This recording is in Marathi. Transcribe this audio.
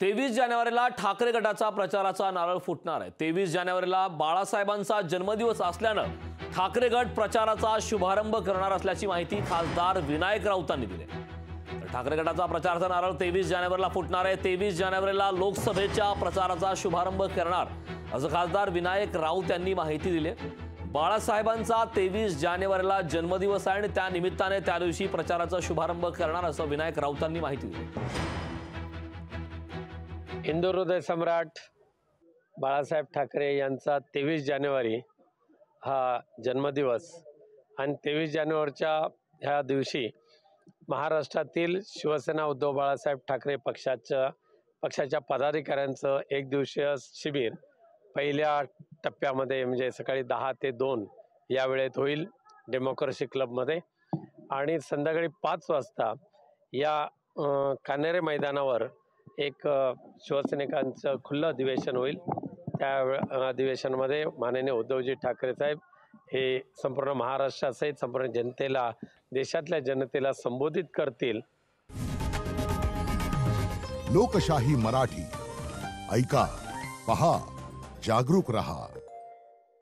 23 जानेवारीला ठाकरे गटाचा प्रचाराचा नारळ फुटणार आहे। 23 जानेवारीला बाळासाहेबांचा जन्मदिवस असल्यानं ठाकरे गट प्रचाराचा शुभारंभ करणार असल्याची माहिती खासदार विनायक राऊतांनी दिली। ठाकरे गटाचा प्रचाराचा नारळ 23 जानेवारीला फुटणार आहे। 23 जानेवारीला लोकसभेच्या प्रचाराचा शुभारंभ करणार असं खासदार विनायक राऊत यांनी माहिती दिली। बाळासाहेबांचा 23 जानेवारीला जन्मदिवस आहे आणि त्या निमित्ताने त्या दिवशी प्रचाराचा शुभारंभ करणार असं विनायक राऊतांनी माहिती दिली। हिंदू हृदय सम्राट बाळासाहेब ठाकरे यांचा 23 जानेवारी हा जन्मदिवस आणि 23 जानेवारीच्या ह्या दिवशी महाराष्ट्रातील शिवसेना उद्धव बाळासाहेब ठाकरे पक्षाच्या पदाधिकाऱ्यांचं एक दिवसीय शिबिर पहिल्या टप्प्यामध्ये म्हणजे सकाळी 10 ते 2 या वेळेत होईल डेमोक्रेसी क्लबमध्ये आणि संध्याकाळी 5 वाजता या कान्हेरे मैदानावर एक शिवसैनिकांचं खुलं अधिवेशन होईल। त्या अधिवेशनामध्ये माननीय उद्धवजी ठाकरे साहेब हे संपूर्ण महाराष्ट्रासहित संपूर्ण जनतेला देशातल्या जनतेला संबोधित करतील। लोकशाही मराठी ऐका, पहा, जागरूक रहा।